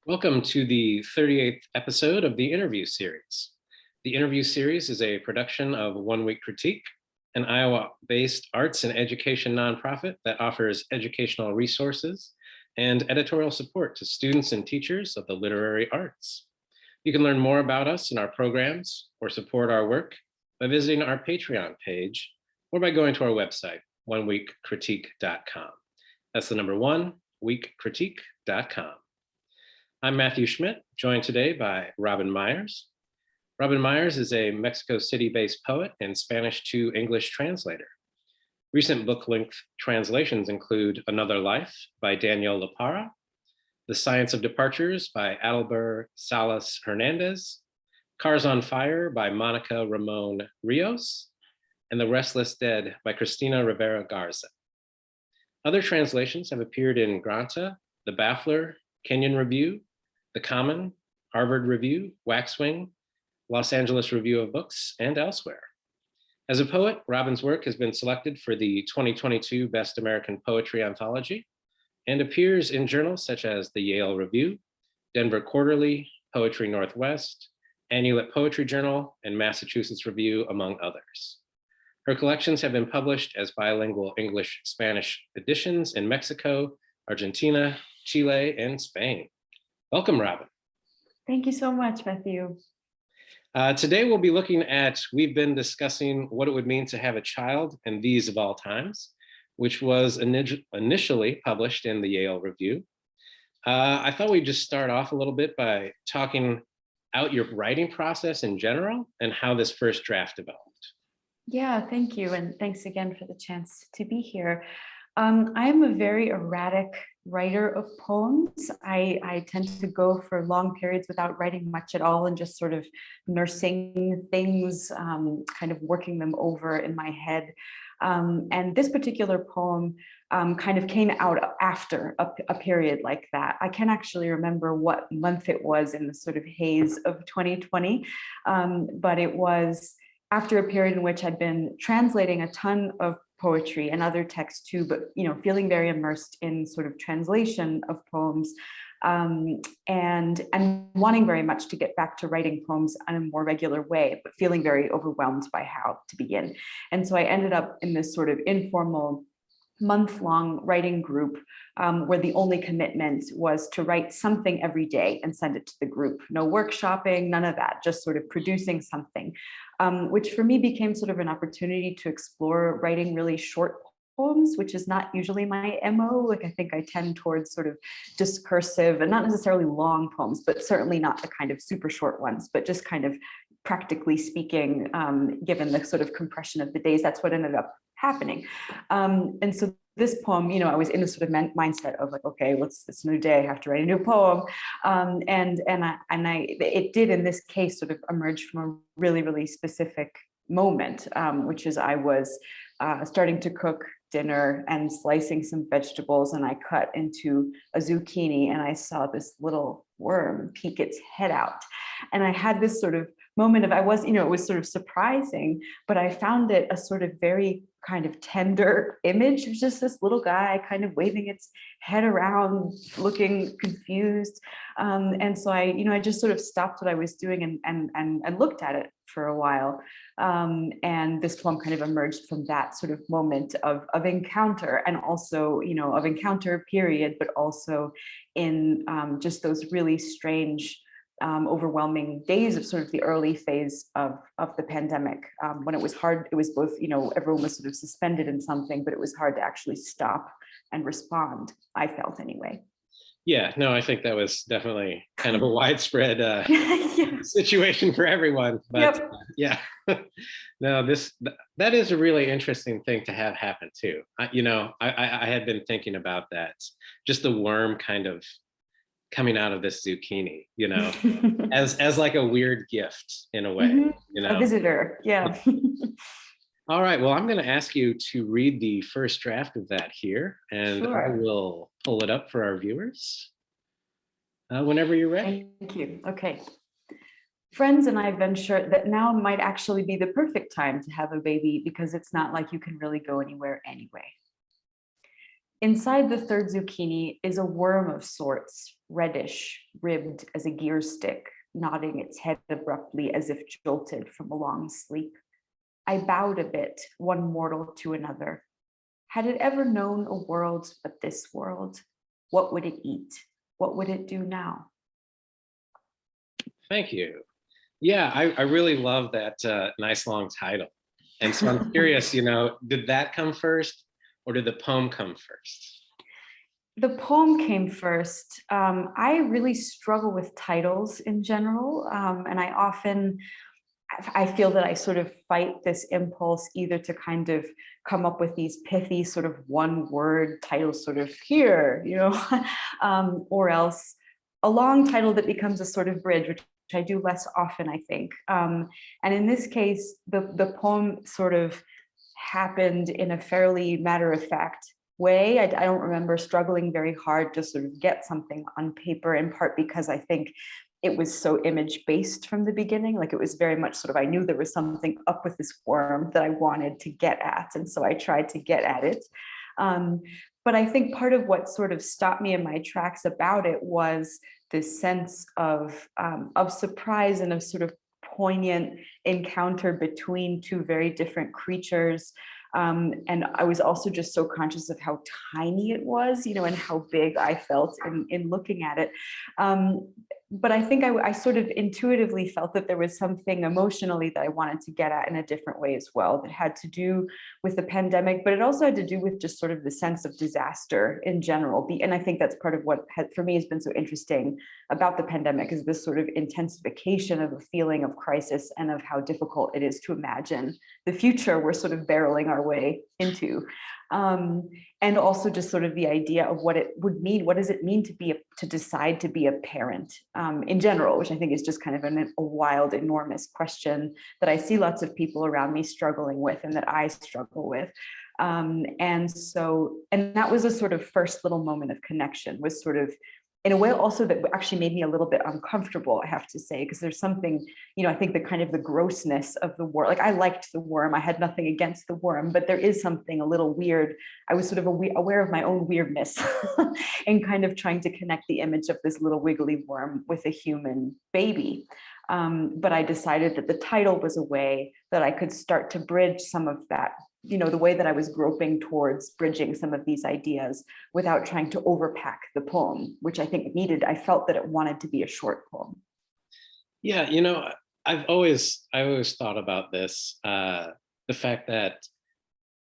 Welcome to the 38th episode of the interview series. The interview series is a production of One Week Critique, an Iowa-based arts and education nonprofit that offers educational resources and editorial support to students and teachers of the literary arts. You can learn more about us and our programs or support our work by visiting our Patreon page or by going to our website, oneweekcritique.com. That's the number one, weekcritique.com. I'm Matthew Schmidt, joined today by Robin Myers. Robin Myers is a Mexico City-based poet and Spanish to English translator. Recent book-length translations include Another Life by Daniel Laparra, The Science of Departures by Adelber Salas Hernandez, Cars on Fire by Monica Ramon Rios, and The Restless Dead by Cristina Rivera Garza. Other translations have appeared in Granta, The Baffler, Kenyon Review, The Common, Harvard Review, Waxwing, Los Angeles Review of Books, and elsewhere. As a poet, Robin's work has been selected for the 2022 Best American Poetry Anthology and appears in journals such as the Yale Review, Denver Quarterly, Poetry Northwest, Annulet Poetry Journal, and Massachusetts Review, among others. Her collections have been published as bilingual English-Spanish editions in Mexico, Argentina, Chile, and Spain. Welcome, Robin. Thank you so much, Matthew. Today we'll be looking at, we've been discussing what it would mean to have a child in These of All Times, which was initially published in the Yale Review. I thought we'd just start off a little bit by talking out your writing process in general and how this first draft developed. Yeah, thank you. And thanks again for the chance to be here. I'm a very erratic writer of poems. I tend to go for long periods without writing much at all and just sort of nursing things, kind of working them over in my head. And this particular poem kind of came out after a period like that. I can't actually remember what month it was in the sort of haze of 2020, but it was after a period in which I'd been translating a ton of poetry and other texts too, but feeling very immersed in sort of translation of poems, and wanting very much to get back to writing poems in a more regular way, but feeling very overwhelmed by how to begin. And so I ended up in this sort of informal month-long writing group where the only commitment was to write something every day and send it to the group. No workshopping, none of that, just sort of producing something, which for me became sort of an opportunity to explore writing really short poems, which is not usually my MO. Like I think I tend towards sort of discursive and not necessarily long poems, but certainly not the kind of super short ones, but just kind of practically speaking, given the sort of compression of the days, that's what ended up happening. And so this poem, I was in this sort of mindset of like, okay, it's a new day, I have to write a new poem. It did in this case sort of emerge from a really, really specific moment, which is I was starting to cook dinner and slicing some vegetables, and I cut into a zucchini and I saw this little worm peek its head out. And I had this sort of moment of, it was sort of surprising, but I found it a sort of very kind of tender image. It was just this little guy kind of waving its head around, looking confused. And so I just sort of stopped what I was doing and looked at it for a while. And this poem kind of emerged from that sort of moment of encounter, and also, of encounter period, but also in just those really strange, overwhelming days of sort of the early phase of the pandemic, when it was hard. It was both, everyone was sort of suspended in something, but it was hard to actually stop and respond, I felt anyway. Yeah, no, I think that was definitely kind of a widespread Yeah. situation for everyone. But yep. Yeah, no, that is a really interesting thing to have happen too. I had been thinking about that, just the worm kind of coming out of this zucchini, as like a weird gift in a way. Mm-hmm. A visitor, yeah. All right, well, I'm going to ask you to read the first draft of that here, and sure. I will pull it up for our viewers whenever you're ready. Thank you. Okay. Friends and I venture that now might actually be the perfect time to have a baby because it's not like you can really go anywhere anyway. Inside the third zucchini is a worm of sorts, reddish, ribbed as a gear stick, nodding its head abruptly as if jolted from a long sleep. I bowed a bit, one mortal to another. Had it ever known a world but this world? What would it eat? What would it do now? Thank you. Yeah, I really love that nice long title. And so I'm curious, did that come first or did the poem come first? The poem came first. I really struggle with titles in general, and I feel that I sort of fight this impulse either to kind of come up with these pithy sort of one word titles, sort of here, or else a long title that becomes a sort of bridge, which I do less often, I think. And in this case, the poem sort of happened in a fairly matter-of-fact way. I don't remember struggling very hard to sort of get something on paper, in part because I think it was so image-based from the beginning. Like it was very much sort of, I knew there was something up with this worm that I wanted to get at. And so I tried to get at it. But I think part of what sort of stopped me in my tracks about it was this sense of surprise and of sort of poignant encounter between two very different creatures. And I was also just so conscious of how tiny it was, and how big I felt in looking at it. But I think I sort of intuitively felt that there was something emotionally that I wanted to get at in a different way as well, that had to do with the pandemic, but it also had to do with just sort of the sense of disaster in general. And I think that's part of what for me has been so interesting about the pandemic, is this sort of intensification of a feeling of crisis and of how difficult it is to imagine the future we're sort of barreling our way into. And also just sort of the idea of what it would mean. What does it mean to decide to be a parent in general, which I think is just kind of a wild, enormous question that I see lots of people around me struggling with and that I struggle with. And that was a sort of first little moment of connection, was sort of in a way also that actually made me a little bit uncomfortable, I have to say, because there's something, I think the kind of the grossness of the worm. Like I liked the worm, I had nothing against the worm, but there is something a little weird. I was sort of aware of my own weirdness and kind of trying to connect the image of this little wiggly worm with a human baby. But I decided that the title was a way that I could start to bridge some of that, the way that I was groping towards bridging some of these ideas without trying to overpack the poem, which I think it needed. I felt that it wanted to be a short poem. Yeah, I always thought about this, the fact that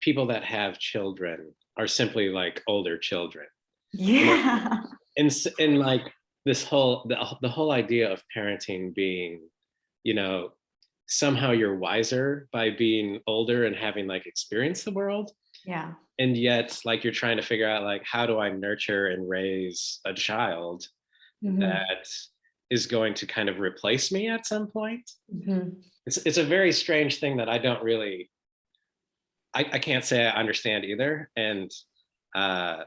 people that have children are simply like older children. Yeah. And like this the whole idea of parenting being, somehow you're wiser by being older and having like experienced the world. Yeah. And yet like you're trying to figure out like, how do I nurture and raise a child that is going to kind of replace me at some point? It's a very strange thing that I don't really, I can't say I understand either. And I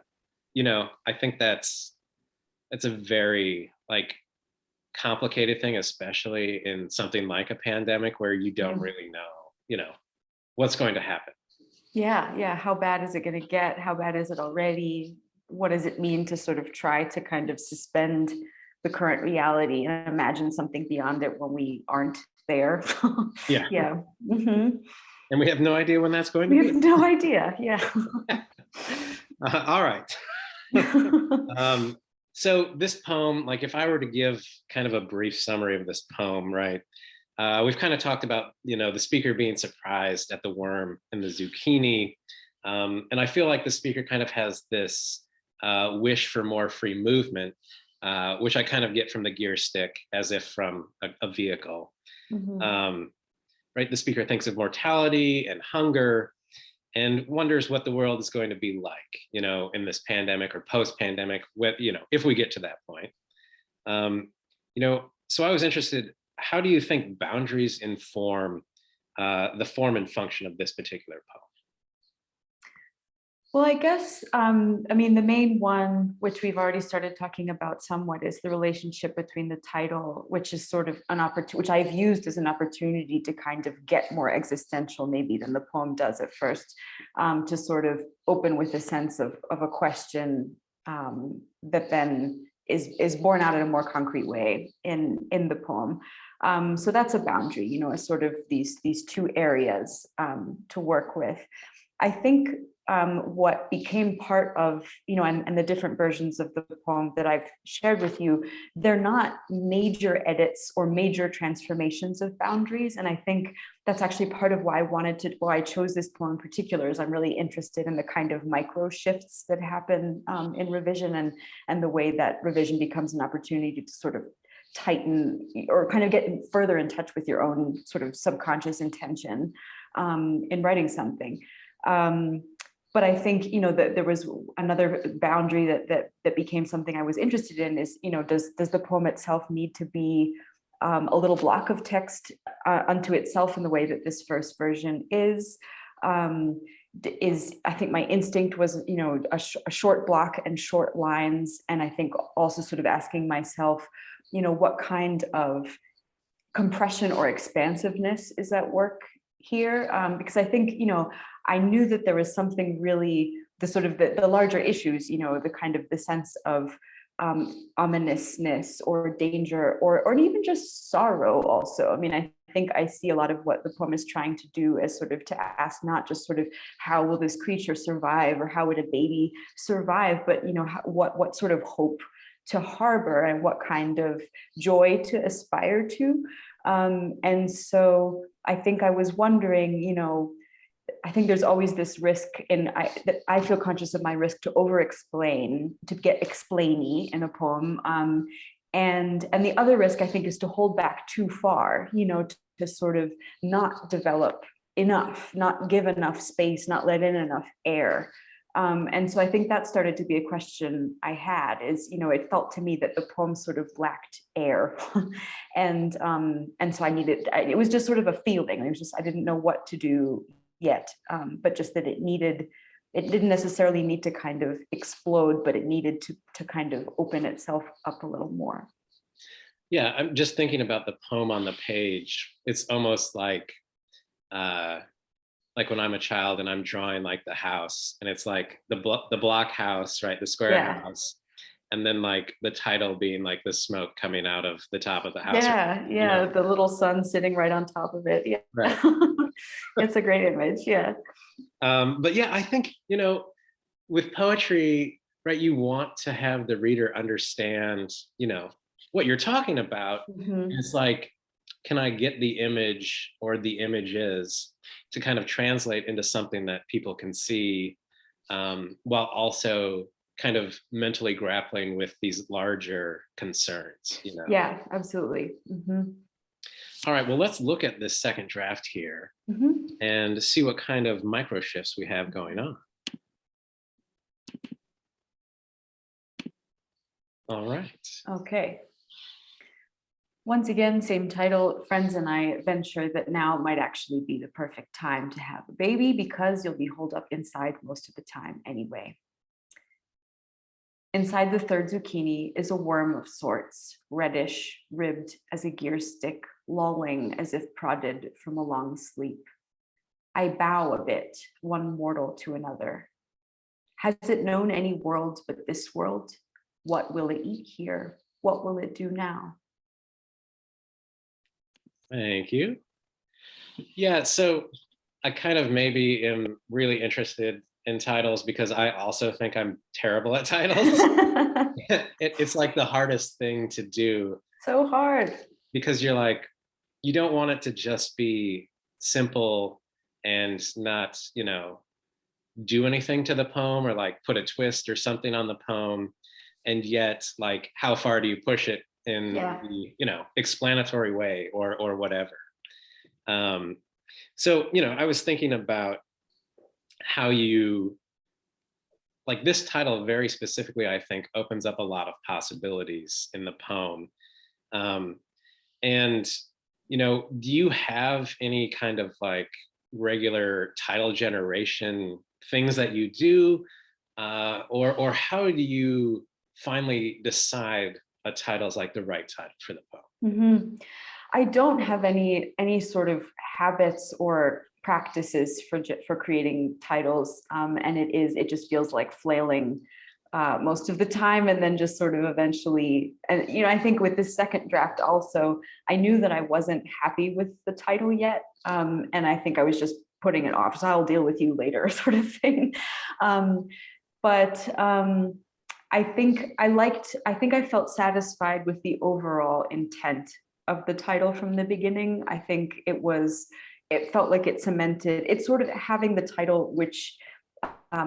think that's a very like complicated thing, especially in something like a pandemic where you don't really know, what's going to happen. Yeah. How bad is it going to get? How bad is it already? What does it mean to sort of try to kind of suspend the current reality and imagine something beyond it when we aren't there? Yeah. Yeah. And we have no idea when that's going to We be. have no idea. Yeah. All right. So this poem, like if I were to give kind of a brief summary of this poem, right? We've kind of talked about, the speaker being surprised at the worm and the zucchini. And I feel like the speaker kind of has this wish for more free movement, which I kind of get from the gear stick as if from a vehicle. Right? The speaker thinks of mortality and hunger and wonders what the world is going to be like, in this pandemic or post-pandemic, if we get to that point. So I was interested, how do you think boundaries inform the form and function of this particular poem? Well, I guess, I mean, the main one, which we've already started talking about somewhat, is the relationship between the title, which is sort of an opportunity, which I've used as an opportunity to kind of get more existential maybe than the poem does at first, to sort of open with a sense of a question that then is born out in a more concrete way in the poem. So that's a boundary, you know, as sort of these two areas to work with. I think what became part of, you know, and the different versions of the poem that I've shared with you, they're not major edits or major transformations of boundaries. And I think that's actually part of why I chose this poem in particular, is I'm really interested in the kind of micro shifts that happen in revision, and the way that revision becomes an opportunity to sort of tighten or kind of get further in touch with your own sort of subconscious intention in writing something. But I think, you know, that there was another boundary that became something I was interested in is, you know, does the poem itself need to be a little block of text unto itself in the way that this first version is? I think my instinct was, you know, a short block and short lines. And I think also sort of asking myself, you know, what kind of compression or expansiveness is at work here? Because I think, you know, I knew that there was something really, the sort of the larger issues, you know, the kind of the sense of ominousness or danger or even just sorrow also. I mean, I think I see a lot of what the poem is trying to do as sort of to ask not just sort of how will this creature survive or how would a baby survive, but, you know, what sort of hope to harbor and what kind of joy to aspire to. And so I think I was wondering, you know, I think there's always this risk that I feel conscious of my risk to over-explain, to get explainy in a poem. And the other risk I think is to hold back too far, you know, to sort of not develop enough, not give enough space, not let in enough air. And so I think that started to be a question I had is, you know, it felt to me that the poem sort of lacked air. and so it was just sort of a feeling. It was just, I didn't know what to do yet, but just that it didn't necessarily need to kind of explode, but it needed to kind of open itself up a little more. Yeah, I'm just thinking about the poem on the page. It's almost like when I'm a child and I'm drawing like the house, and it's like the block house, right? The square house. And then like the title being like the smoke coming out of the top of the house. Yeah, you know? The little sun sitting right on top of it. Yeah. Right. It's a great image. Yeah. But yeah, I think, you know, with poetry, right, you want to have the reader understand, you know, what you're talking about. Mm-hmm. It's like, can I get the image or the images to kind of translate into something that people can see, while also kind of mentally grappling with these larger concerns, you know? Yeah, absolutely. Mm-hmm. All right, well, let's look at this second draft here and see what kind of micro shifts we have going on. All right. Okay. Once again, same title. Friends and I venture that now might actually be the perfect time to have a baby because you'll be holed up inside most of the time anyway. Inside the third zucchini is a worm of sorts, reddish, ribbed as a gear stick, lolling as if prodded from a long sleep. I bow a bit, one mortal to another. Has it known any worlds but this world? What will it eat here? What will it do now? Thank you. Yeah, so I kind of maybe am really interested in titles because I also think I'm terrible at titles. It's like the hardest thing to do. So hard. Because you're like, you don't want it to just be simple and not, you know, do anything to the poem or like put a twist or something on the poem. And yet, like, how far do you push it in the, you know, explanatory way or whatever? So, you know, I was thinking about how you, like this title very specifically, I think, opens up a lot of possibilities in the poem. And, you know, do you have any kind of like regular title generation things that you do, or how do you finally decide a title is like the right title for the poem? Mhm. I don't have any sort of habits or practices for creating titles, and it just feels like flailing most of the time, and then just sort of eventually. And I think with this second draft also, I knew that I wasn't happy with the title yet, and I think I was just putting it off. So I'll deal with you later, sort of thing. Um, but I think I felt satisfied with the overall intent of the title from the beginning. I think it felt like it cemented, it's sort of having the title, which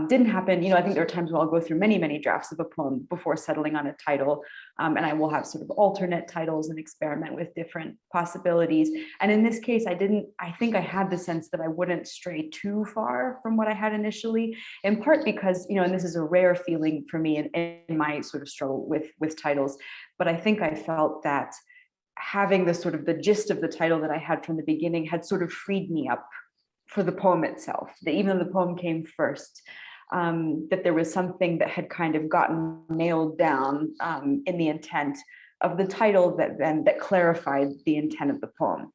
didn't happen. I think there are times where I'll go through many, many drafts of a poem before settling on a title. And I will have sort of alternate titles and experiment with different possibilities. And in this case, I think I had the sense that I wouldn't stray too far from what I had initially, in part because, and this is a rare feeling for me in my sort of struggle with titles, but I think I felt that having the sort of the gist of the title that I had from the beginning had sort of freed me up for the poem itself, that even though the poem came first, that there was something that had kind of gotten nailed down in the intent of the title that clarified the intent of the poem.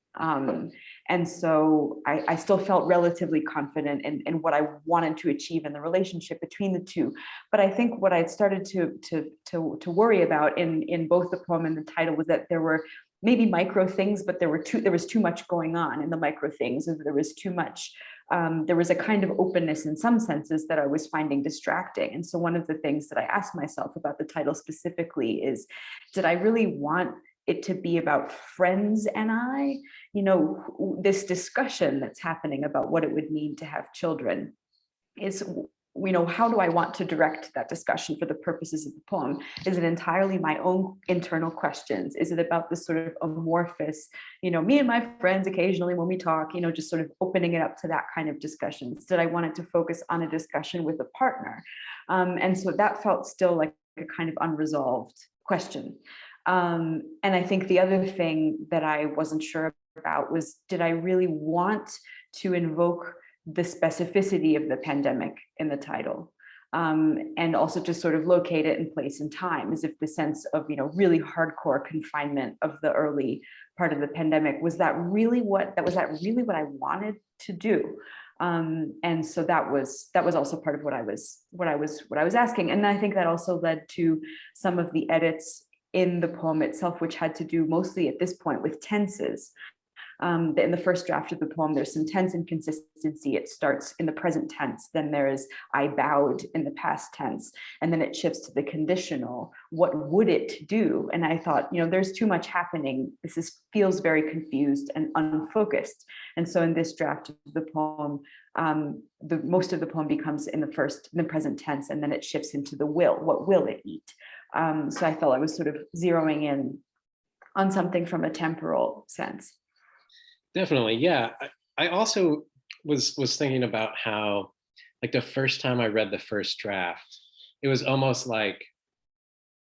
And so I still felt relatively confident in what I wanted to achieve in the relationship between the two. But I think what I'd started to worry about in both the poem and the title was that there were maybe micro things, but there was too much going on in the micro things. There was too much. There was a kind of openness in some senses that I was finding distracting. And so one of the things that I asked myself about the title specifically is, did I really want it to be about friends and I? This discussion that's happening about what it would mean to have children is, how do I want to direct that discussion for the purposes of the poem? Is it entirely my own internal questions? Is it about this sort of amorphous, me and my friends occasionally when we talk, just sort of opening it up to that kind of discussions? Did I want it to focus on a discussion with a partner? And so that felt still like a kind of unresolved question. And I think the other thing that I wasn't sure about was, did I really want to invoke the specificity of the pandemic in the title, and also to sort of locate it in place and time, as if the sense of really hardcore confinement of the early part of the pandemic was that really what I wanted to do. And so that was also part of what I was asking. And I think that also led to some of the edits in the poem itself, which had to do mostly at this point with tenses. In the first draft of the poem, there's some tense inconsistency. It starts in the present tense, then there is I bowed in the past tense, and then it shifts to the conditional. What would it do? And I thought, there's too much happening. Feels very confused and unfocused. And so in this draft of the poem, the most of the poem becomes in the present tense, and then it shifts into the will. What will it eat? So I felt I was sort of zeroing in on something from a temporal sense. Definitely, yeah. I also was thinking about how, like, the first time I read the first draft, it was almost like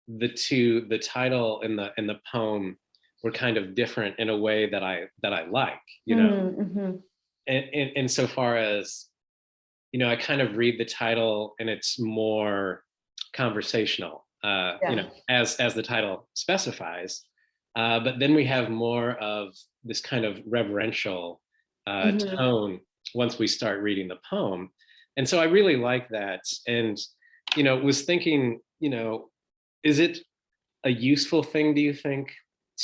the title and the poem were kind of different in a way that I like, Mm-hmm. and insofar as, I kind of read the title and it's more conversational, as the title specifies. But then we have more of this kind of reverential Mm-hmm. tone once we start reading the poem. And so I really like that. And, was thinking, is it a useful thing, do you think,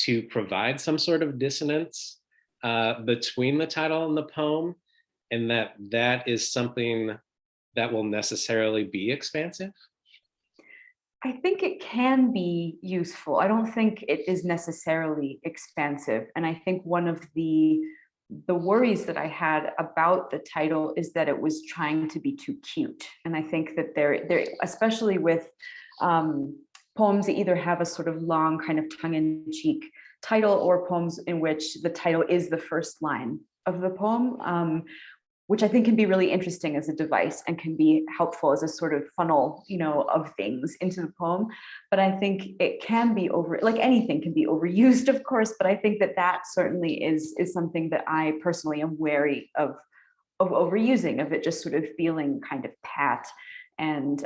to provide some sort of dissonance between the title and the poem? And that is something that will necessarily be expansive? I think it can be useful. I don't think it is necessarily expansive. And I think one of the worries that I had about the title is that it was trying to be too cute. And I think that there especially with poems that either have a sort of long kind of tongue-in-cheek title, or poems in which the title is the first line of the poem, which I think can be really interesting as a device and can be helpful as a sort of funnel, of things into the poem. But I think it can be like anything can be overused, of course, but I think that certainly is something that I personally am wary of overusing, of it just sort of feeling kind of pat and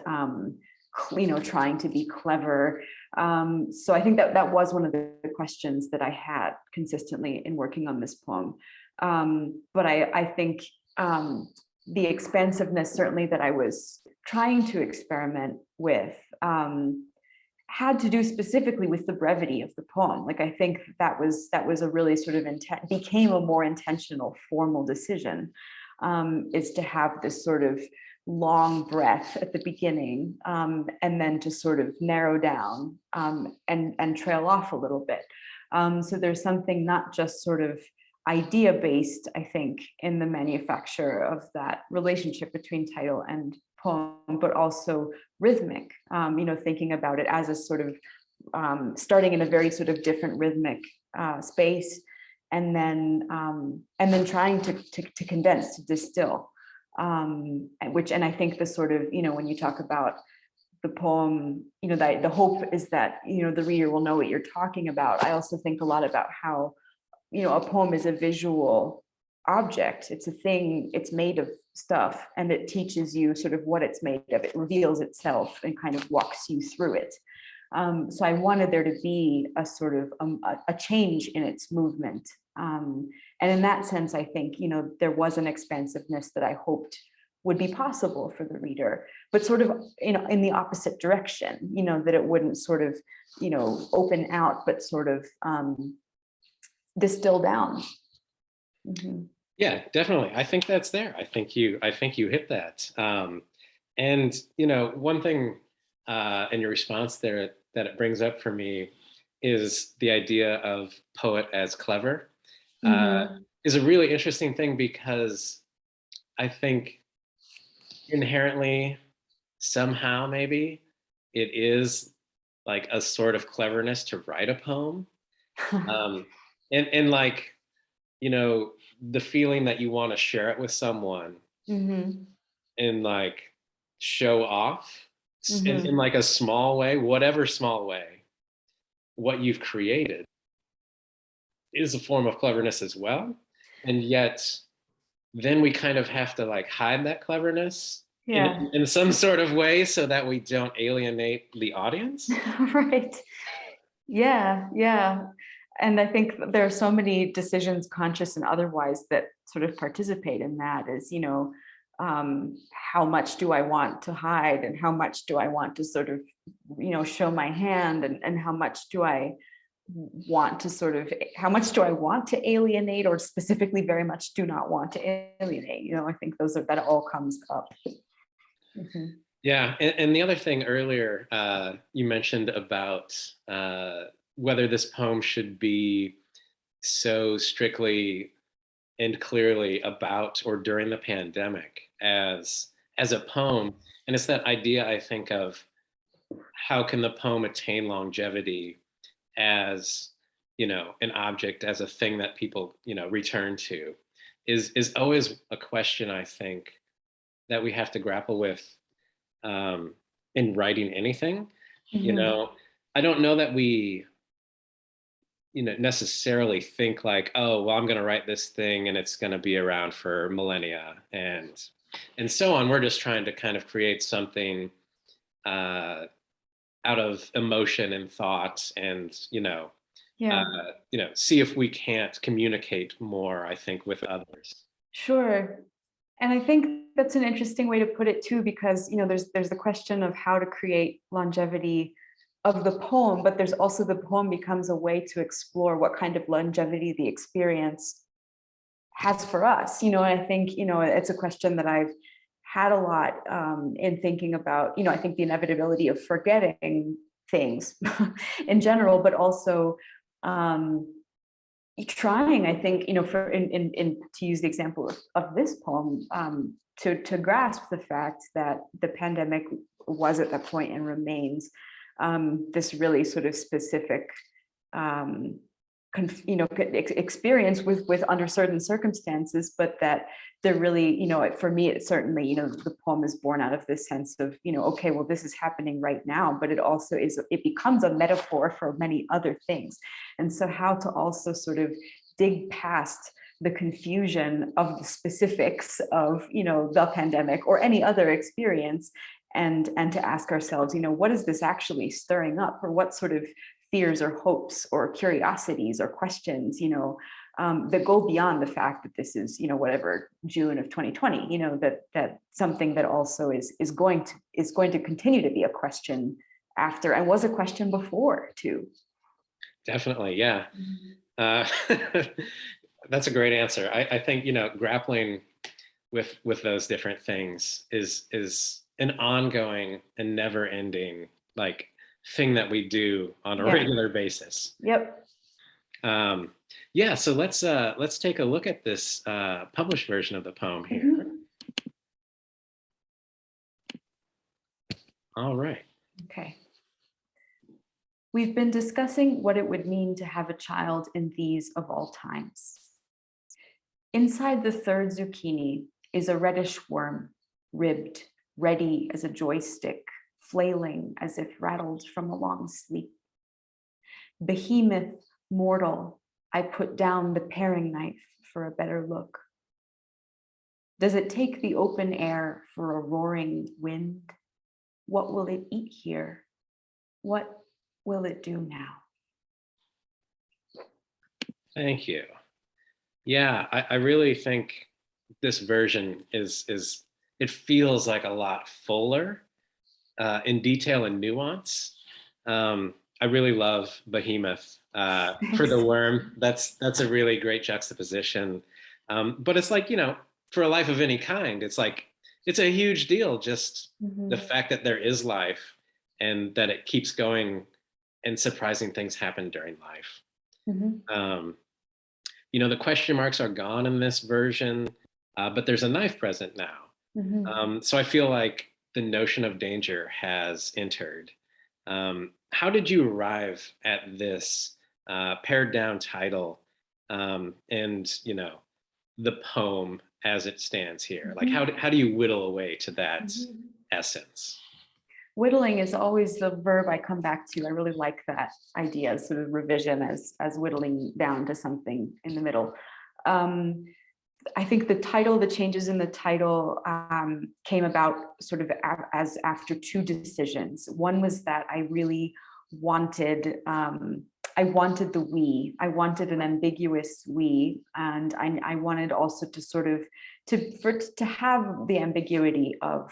trying to be clever. So I think that was one of the questions that I had consistently in working on this poem. But I think the expansiveness, certainly, that I was trying to experiment with had to do specifically with the brevity of the poem. Like, I think that was a really sort of became a more intentional formal decision, is to have this sort of long breath at the beginning, and then to sort of narrow down and trail off a little bit. So there's something not just sort of idea based, I think, in the manufacture of that relationship between title and poem, but also rhythmic, thinking about it as a sort of starting in a very sort of different rhythmic space, and then trying to condense, to distill, and I think the sort of, when you talk about the poem, that the hope is that, the reader will know what you're talking about. I also think a lot about how, a poem is a visual object. It's a thing, it's made of stuff, and it teaches you sort of what it's made of. It reveals itself and kind of walks you through it. So I wanted there to be a sort of a change in its movement. And in that sense, I think, there was an expansiveness that I hoped would be possible for the reader, but sort of, in the opposite direction, that it wouldn't sort of, open out, but sort of distill down. Mm-hmm. Yeah, definitely. I think that's there. I think you hit that. And one thing in your response there that it brings up for me is the idea of poet as clever. Is a really interesting thing, because I think inherently, somehow, maybe it is like a sort of cleverness to write a poem. And like, the feeling that you want to share it with someone, and like show off in like a small way, whatever small way, what you've created is a form of cleverness as well. And yet then we kind of have to like hide that cleverness in some sort of way, so that we don't alienate the audience. Right. Yeah. And I think there are so many decisions, conscious and otherwise, that sort of participate in that, is, how much do I want to hide, and how much do I want to sort of, show my hand, and how much do I want to alienate, or specifically very much do not want to alienate. I think that all comes up. Mm-hmm. Yeah, and the other thing earlier, you mentioned about whether this poem should be so strictly and clearly about or during the pandemic as a poem. And it's that idea, I think, of how can the poem attain longevity as, an object, as a thing that people, return to, is always a question, I think, that we have to grapple with in writing anything. I don't know that we necessarily think like, oh, well, I'm going to write this thing and it's going to be around for millennia and so on. We're just trying to kind of create something out of emotion and thought, and see if we can't communicate more, I think, with others. Sure. And I think that's an interesting way to put it too, because there's the question of how to create longevity of the poem, but there's also the poem becomes a way to explore what kind of longevity the experience has for us. And I think it's a question that I've had a lot in thinking about. I think the inevitability of forgetting things in general, but also trying, I think, for to use the example of this poem, to grasp the fact that the pandemic was at that point and remains this really sort of specific experience with under certain circumstances, but that they're really, for me, it's certainly, the poem is born out of this sense of, okay, well, this is happening right now, but it becomes a metaphor for many other things. And so how to also sort of dig past the confusion of the specifics of, the pandemic or any other experience, and to ask ourselves, what is this actually stirring up, or what sort of fears or hopes or curiosities or questions, that go beyond the fact that this is, whatever, June of 2020, that something that also is going to continue to be a question after, and was a question before too. Definitely, yeah. That's a great answer. I think, grappling with those different things is an ongoing and never ending thing that we do on a regular basis. Yep. Yeah, so let's take a look at this published version of the poem here. Mm-hmm. All right. Okay. We've been discussing what it would mean to have a child in these of all times. Inside the third zucchini is a reddish worm, ribbed, ready as a joystick, flailing as if rattled from a long sleep. Behemoth, mortal, I put down the paring knife for a better look. Does it take the open air for a roaring wind? What will it eat here? What will it do now? Thank you. Yeah, I really think this version is it feels like a lot fuller in detail and nuance. I really love Behemoth for the worm. That's a really great juxtaposition. But it's like, for a life of any kind, it's like, it's a huge deal. Just the fact that there is life and that it keeps going and surprising things happen during life. The question marks are gone in this version, but there's a knife present now. So I feel like the notion of danger has entered. How did you arrive at this pared down title and, the poem as it stands here? Like, how do you whittle away to that essence? Whittling is always the verb I come back to. I really like that idea, sort of revision as whittling down to something in the middle. I think the changes in the title came about sort of as after two decisions. One was that I really wanted, I wanted the we. I wanted an ambiguous we, and I wanted also to sort of to have the ambiguity of,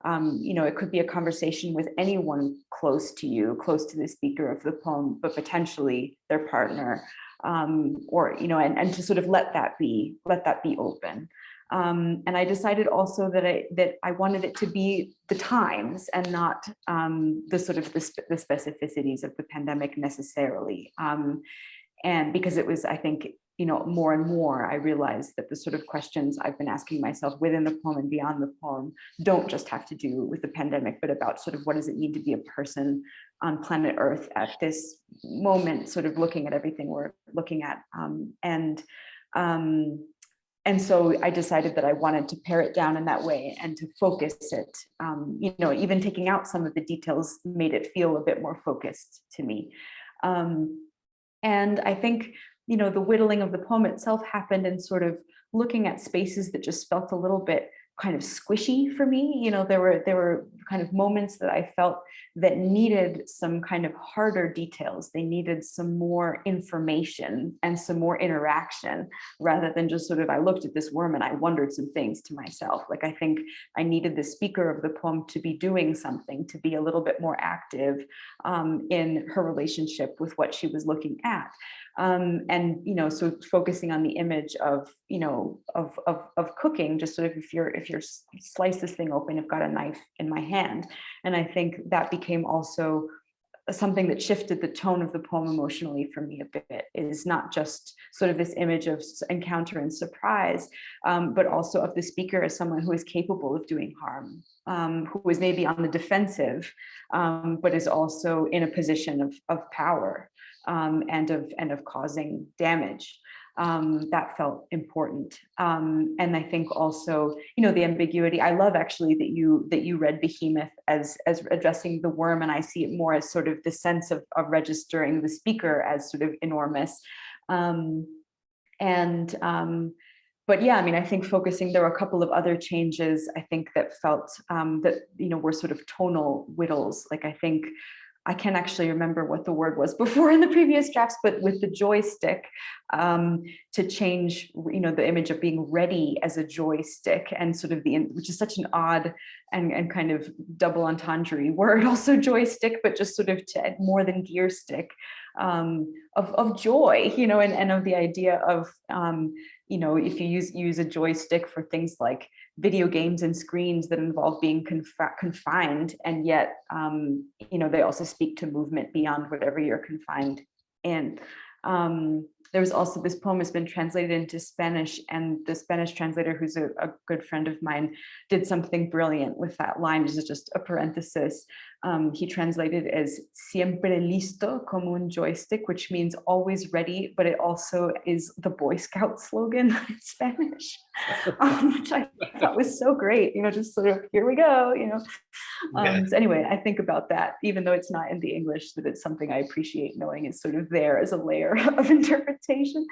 it could be a conversation with anyone close to you, close to the speaker of the poem, but potentially their partner, or and to sort of let that be open. And I decided also that I wanted it to be the times and not the sort of the specificities of the pandemic necessarily. And because it was, I think, more and more, I realized that the sort of questions I've been asking myself within the poem and beyond the poem don't just have to do with the pandemic, but about sort of what does it mean to be a person on planet Earth at this moment, sort of looking at everything we're looking at. And so I decided that I wanted to pare it down in that way and to focus it. Even taking out some of the details made it feel a bit more focused to me. And I think, the whittling of the poem itself happened in sort of looking at spaces that just felt a little bit kind of squishy for me. There were kind of moments that I felt that needed some kind of harder details. They needed some more information and some more interaction, rather than just sort of, I looked at this worm and I wondered some things to myself. Like, I think I needed the speaker of the poem to be doing something, to be a little bit more active in her relationship with what she was looking at. So focusing on the image of cooking, just sort of, if you're slice this thing open, I've got a knife in my hand. And I think that became also something that shifted the tone of the poem emotionally for me a bit, is not just sort of this image of encounter and surprise, but also of the speaker as someone who is capable of doing harm, who is maybe on the defensive, but is also in a position of power, and of causing damage. That felt important. And I think also, the ambiguity. I love actually that you read Behemoth as addressing the worm, and I see it more as sort of the sense of registering the speaker as sort of enormous. And but yeah, I mean, I think focusing, there were a couple of other changes I think that felt that, you know, were sort of tonal whittles. Like I think I can't actually remember what the word was before in the previous drafts, but with the joystick, to change, you know, the image of being ready as a joystick, and sort of which is such an odd and kind of double entendre word, also joystick, but just sort of to more than gear stick, of joy, you know, and of the idea of, you know, if you use a joystick for things like video games and screens that involve being confined, and yet, you know, they also speak to movement beyond whatever you're confined in. There was also, this poem has been translated into Spanish, and the Spanish translator, who's a good friend of mine, did something brilliant with that line. This is just a parenthesis. He translated as siempre listo como un joystick, which means always ready, but it also is the Boy Scout slogan in Spanish, which I thought was so great, you know, just sort of, here we go, you know. So anyway, I think about that, even though it's not in the English, that it's something I appreciate knowing is sort of there as a layer of interpretation.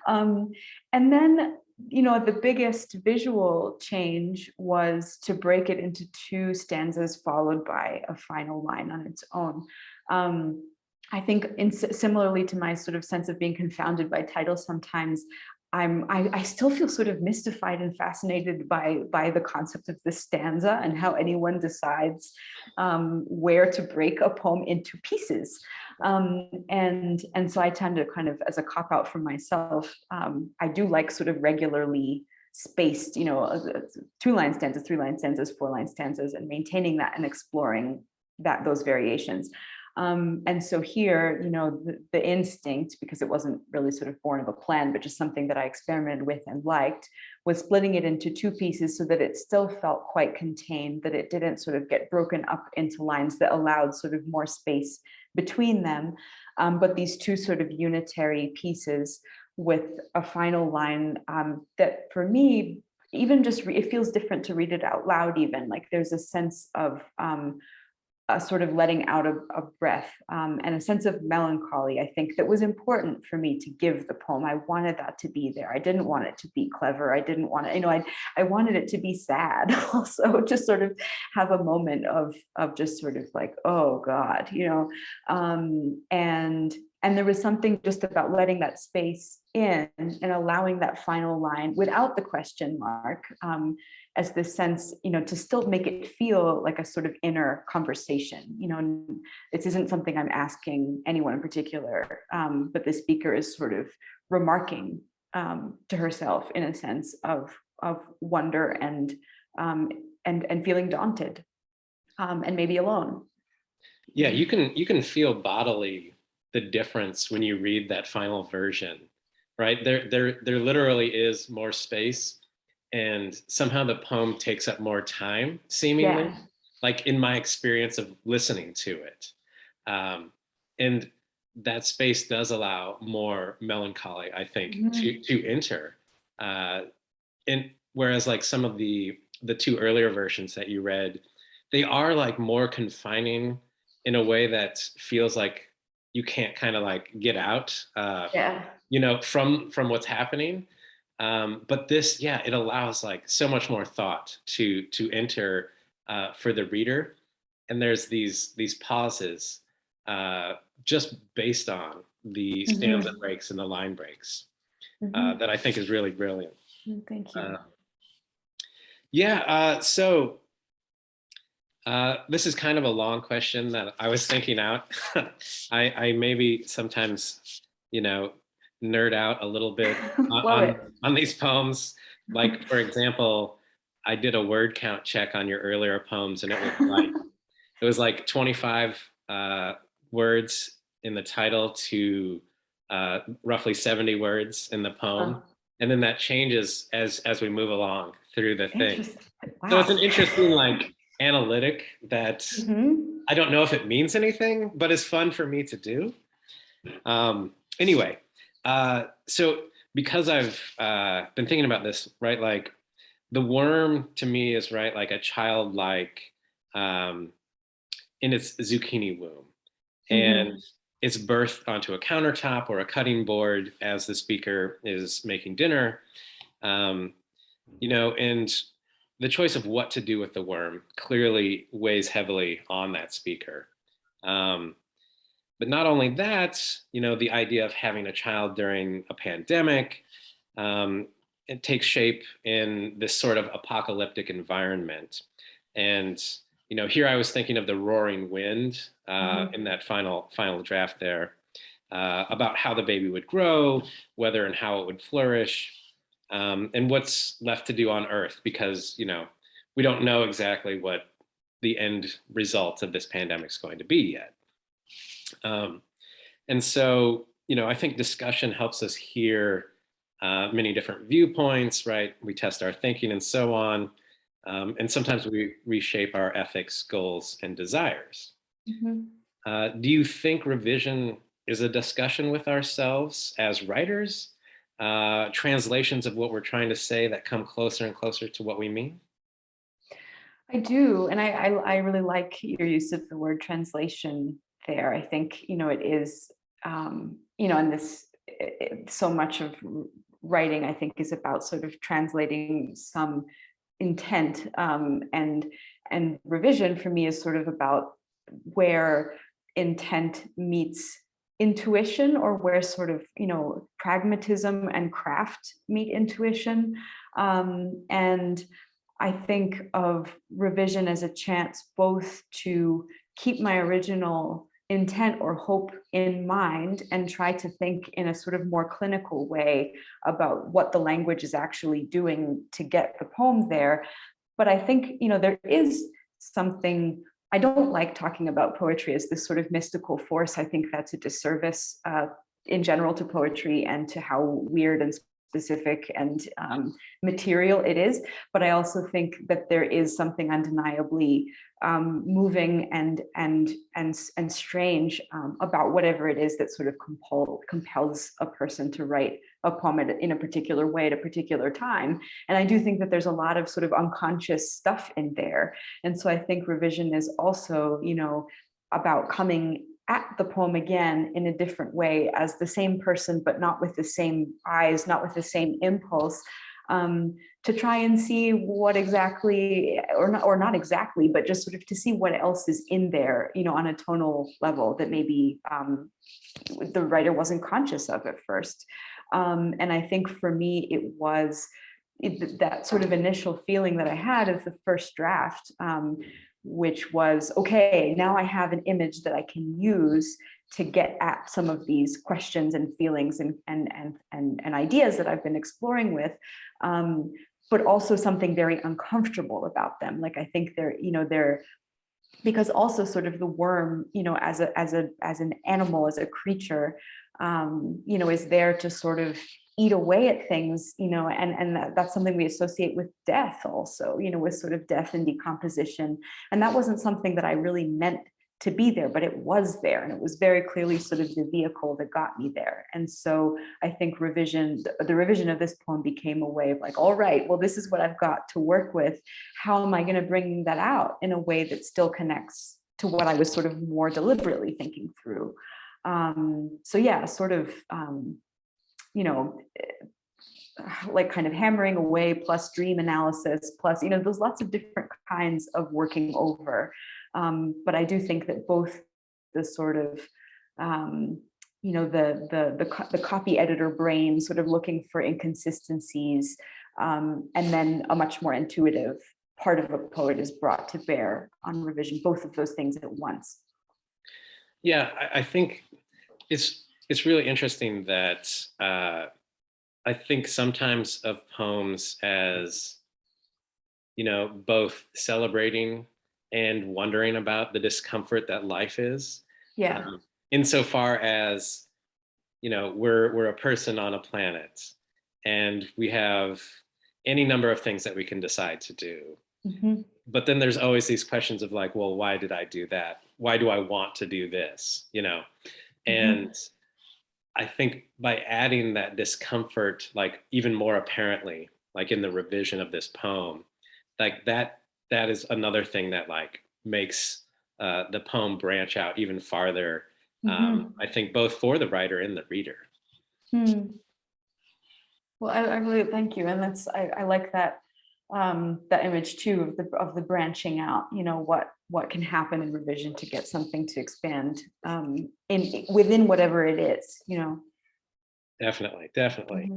And then, you know, the biggest visual change was to break it into 2 stanzas followed by a final line on its own. I think similarly to my sort of sense of being confounded by titles sometimes, I still feel sort of mystified and fascinated by the concept of the stanza and how anyone decides where to break a poem into pieces. And so I tend to kind of, as a cop out for myself, I do like sort of regularly spaced, you know, 2-line stanzas, 3-line stanzas, 4-line stanzas, and maintaining that and exploring those variations. And so here, you know, the instinct, because it wasn't really sort of born of a plan, but just something that I experimented with and liked, was splitting it into 2 pieces so that it still felt quite contained, that it didn't sort of get broken up into lines that allowed sort of more space between them. But these 2 sort of unitary pieces with a final line that for me, even just, it feels different to read it out loud, even like there's a sense of a sort of letting out of breath, and a sense of melancholy, I think, that was important for me to give the poem. I wanted that to be there. I didn't want it to be clever. I didn't want it, you know, I wanted it to be sad also, just sort of have a moment of just sort of like, oh God, you know, and there was something just about letting that space in and allowing that final line without the question mark, as this sense, you know, to still make it feel like a sort of inner conversation. You know, this isn't something I'm asking anyone in particular, but the speaker is sort of remarking to herself in a sense of wonder and feeling daunted, and maybe alone. Yeah, you can feel bodily the difference when you read that final version, right? There literally is more space, and somehow the poem takes up more time, seemingly, Yeah. like in my experience of listening to it. And that space does allow more melancholy, I think, to enter. And whereas like some of the 2 earlier versions that you read, they are like more confining in a way that feels like you can't kind of like get out, you know, from what's happening. But this, yeah, it allows like so much more thought to enter for the reader, and there's these pauses just based on the stanza breaks and the line breaks that I think is really brilliant. Thank you. So this is kind of a long question that I was thinking out. I maybe sometimes, you know, nerd out a little bit on these poems. Like, for example, I did a word count check on your earlier poems, and it was like 25 words in the title to roughly 70 words in the poem. And then that changes as we move along through the thing. Wow. So it's an interesting like analytic that I don't know if it means anything, but it's fun for me to do. Anyway, so because I've been thinking about this, right, like the worm to me is, right, like a childlike in its zucchini womb. And it's birthed onto a countertop or a cutting board as the speaker is making dinner. And the choice of what to do with the worm clearly weighs heavily on that speaker. But not only that, the idea of having a child during a pandemic, it takes shape in this sort of apocalyptic environment. And, here I was thinking of the roaring wind in that final draft there, about how the baby would grow, whether and how it would flourish, and what's left to do on Earth, because, we don't know exactly what the end result of this pandemic is going to be yet. And so, I think discussion helps us hear many different viewpoints, right? We test our thinking and so on. And sometimes we reshape our ethics, goals, and desires. Do you think revision is a discussion with ourselves as writers, translations of what we're trying to say that come closer and closer to what we mean? I do, and I really like your use of the word translation there. I think it is, and so much of writing, I think, is about sort of translating some intent, and revision for me is sort of about where intent meets intuition, or where sort of pragmatism and craft meet intuition, and I think of revision as a chance both to keep my original intent or hope in mind and try to think in a sort of more clinical way about what the language is actually doing to get the poem there. But I think, there is something, I don't like talking about poetry as this sort of mystical force. I think that's a disservice in general to poetry and to how weird and specific and material it is. But I also think that there is something undeniably moving and strange about whatever it is that sort of compels a person to write a poem in a particular way at a particular time. And I do think that there's a lot of sort of unconscious stuff in there. And so I think revision is also, about coming at the poem again in a different way as the same person, but not with the same eyes, not with the same impulse, to try and see what exactly, or not exactly, but just sort of to see what else is in there, on a tonal level that maybe the writer wasn't conscious of at first. And I think for me, it was that sort of initial feeling that I had of the first draft, which was, okay, now I have an image that I can use to get at some of these questions and feelings and ideas that I've been exploring with, but also something very uncomfortable about them. Like, I think they're because also sort of the worm, as an animal, as a creature, is there to sort of eat away at things, and that's something we associate with death also, with sort of death and decomposition. And that wasn't something that I really meant to be there, but it was there. And it was very clearly sort of the vehicle that got me there. And so I think the revision of this poem became a way of like, all right, well, this is what I've got to work with. How am I going to bring that out in a way that still connects to what I was sort of more deliberately thinking through? So yeah, sort of, like kind of hammering away plus dream analysis plus, there's lots of different kinds of working over. But I do think that both the sort of, the copy editor brain sort of looking for inconsistencies, and then a much more intuitive part of a poet is brought to bear on revision, both of those things at once. Yeah, I think it's really interesting that I think sometimes of poems as, both celebrating and wondering about the discomfort that life is. Yeah. Insofar as, we're a person on a planet and we have any number of things that we can decide to do. Mm-hmm. But then there's always these questions of like, well, why did I do that? Why do I want to do this? And I think by adding that discomfort, like even more apparently, like in the revision of this poem, like that is another thing that like makes the poem branch out even farther I think both for the writer and the reader. Well, I really thank you, and that's I like that that image too of the branching out. You know, what can happen in revision to get something to expand in within whatever it is. You know. Definitely, definitely.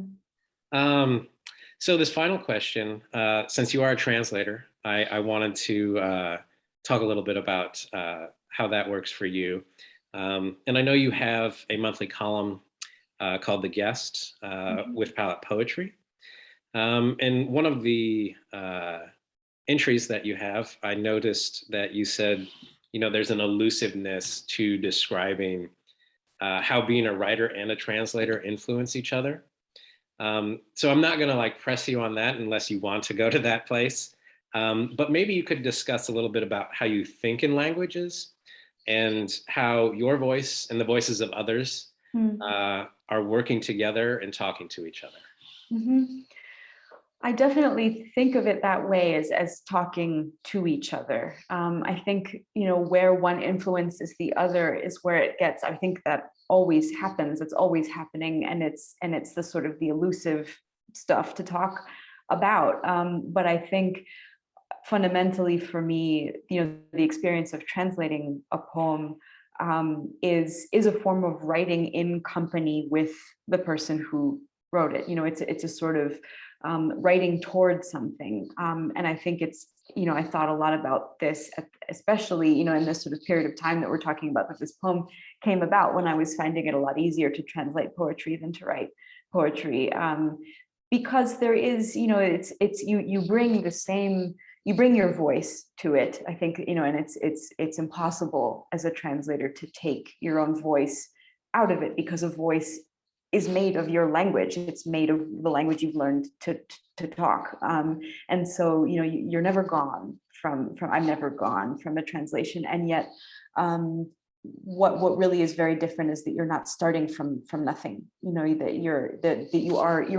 So this final question, since you are a translator, I wanted to talk a little bit about how that works for you. And I know you have a monthly column called The Guest with Palette Poetry. And one of the entries that you have, I noticed that you said, you know, there's an elusiveness to describing how being a writer and a translator influence each other. So I'm not going to like press you on that unless you want to go to that place. But maybe you could discuss a little bit about how you think in languages and how your voice and the voices of others are working together and talking to each other. I definitely think of it that way as talking to each other. I think, you know, where one influences the other is where it gets, I think that always happens. It's always happening. And it's the sort of the elusive stuff to talk about. But I think fundamentally for me, you know, the experience of translating a poem is a form of writing in company with the person who wrote it. You know, it's a sort of writing towards something. And I think it's, you know, I thought a lot about this, especially, you know, in this sort of period of time that we're talking about, that this poem came about when I was finding it a lot easier to translate poetry than to write poetry. Because there is, you know, it's you bring the same, you bring your voice to it. I think, you know, and it's impossible as a translator to take your own voice out of it, because a voice is made of your language. It's made of the language you've learned to talk. And so, you know, you're never gone from I'm never gone from a translation. And yet, what really is very different is that you're not starting from nothing. You know, that you're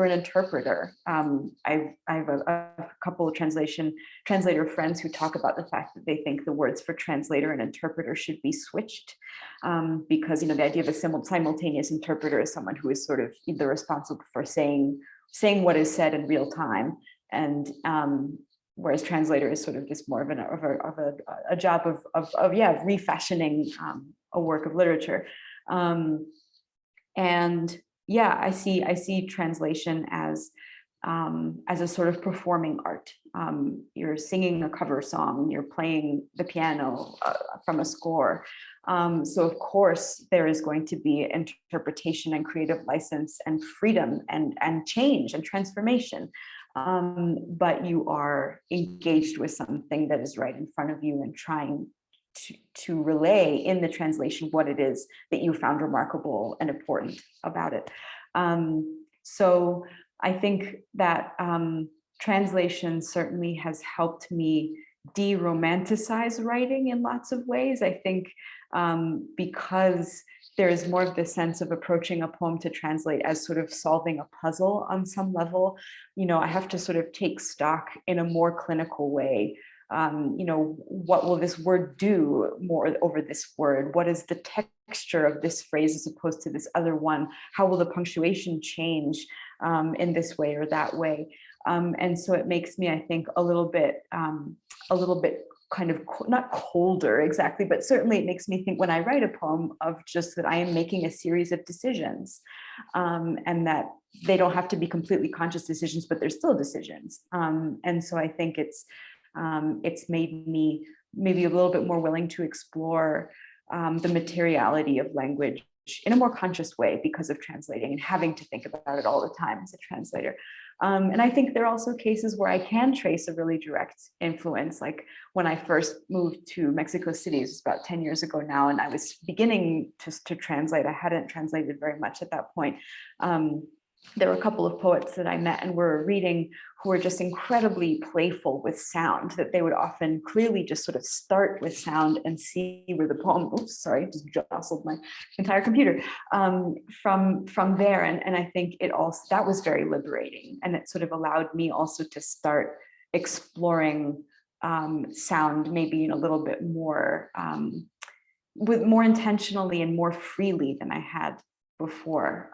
an interpreter. I have a couple of translator friends who talk about the fact that they think the words for translator and interpreter should be switched, because, you know, the idea of a simultaneous interpreter is someone who is sort of either responsible for saying what is said in real time, and whereas translator is sort of just more of a job of refashioning a work of literature. And yeah, I see translation as a sort of performing art. You're singing a cover song, you're playing the piano from a score. So of course there is going to be interpretation and creative license and freedom and change and transformation. But you are engaged with something that is right in front of you and trying to relay in the translation what it is that you found remarkable and important about it. So I think that translation certainly has helped me de-romanticize writing in lots of ways. I think because there is more of this sense of approaching a poem to translate as sort of solving a puzzle on some level. You know, I have to sort of take stock in a more clinical way. You know, what will this word do more over this word? What is the texture of this phrase as opposed to this other one? How will the punctuation change in this way or that way? And so it makes me, I think, a little bit kind of not colder exactly, but certainly it makes me think when I write a poem of just that I am making a series of decisions, and that they don't have to be completely conscious decisions, but they're still decisions. And so I think it's made me maybe a little bit more willing to explore the materiality of language in a more conscious way because of translating and having to think about it all the time as a translator. And I think there are also cases where I can trace a really direct influence. Like when I first moved to Mexico City, it's about 10 years ago now, and I was beginning to translate. I hadn't translated very much at that point. There were a couple of poets that I met and were reading who were just incredibly playful with sound, that they would often clearly just sort of start with sound and see where the poem, oops, sorry, just jostled my entire computer, from there. And I think it also, that was very liberating. And it sort of allowed me also to start exploring sound maybe in a little bit more, with more intentionally and more freely than I had before.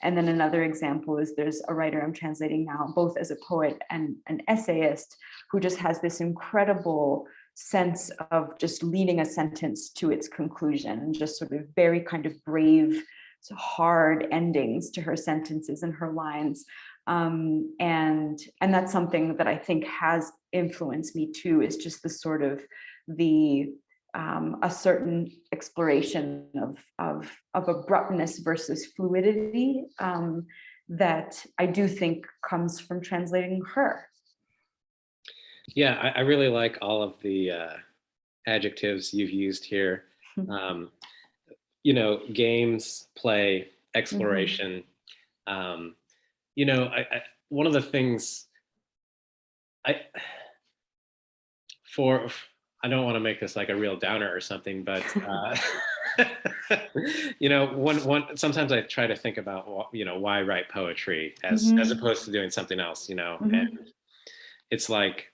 And then another example is there's a writer I'm translating now, both as a poet and an essayist, who just has this incredible sense of just leading a sentence to its conclusion, and just sort of very kind of brave, so hard endings to her sentences and her lines. And that's something that I think has influenced me too, is just the sort of a certain exploration of abruptness versus fluidity that I do think comes from translating her. Yeah, I really like all of the adjectives you've used here. Games, play, exploration. One of the things I don't want to make this like a real downer or something, but sometimes I try to think about why write poetry as opposed to doing something else, and it's like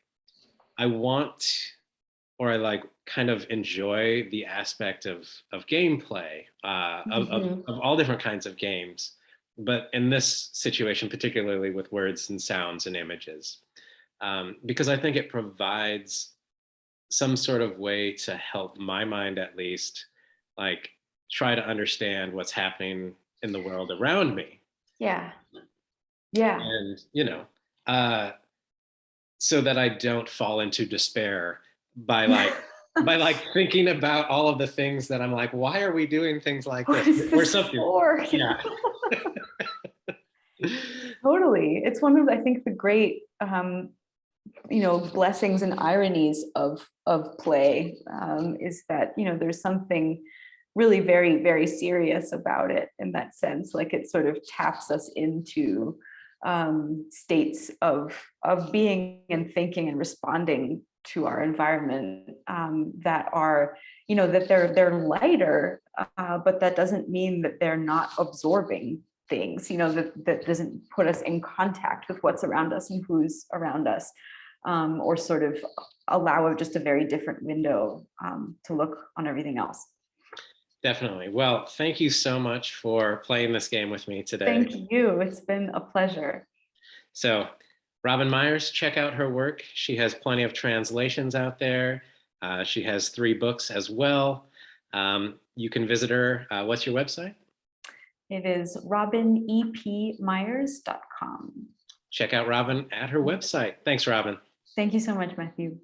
I want, or I like kind of enjoy the aspect of gameplay, of all different kinds of games, but in this situation, particularly with words and sounds and images, because I think it provides some sort of way to help my mind, at least, like try to understand what's happening in the world around me. Yeah. And so that I don't fall into despair by like thinking about all of the things that I'm like, why are we doing things like this or something? Yeah. Totally. It's one of, I think, the great blessings and ironies of play, is that there's something really very, very serious about it, in that sense. Like, it sort of taps us into states of being and thinking and responding to our environment, that are, that they're lighter, but that doesn't mean that they're not absorbing things, that doesn't put us in contact with what's around us and who's around us, or sort of allow just a very different window to look on everything else. Definitely. Well, thank you so much for playing this game with me today. Thank you. It's been a pleasure. So, Robin Myers, check out her work. She has plenty of translations out there. She has 3 books as well. You can visit her. What's your website? It is robinepmyers.com. Check out Robin at her website. Thanks, Robin. Thank you so much, Matthew.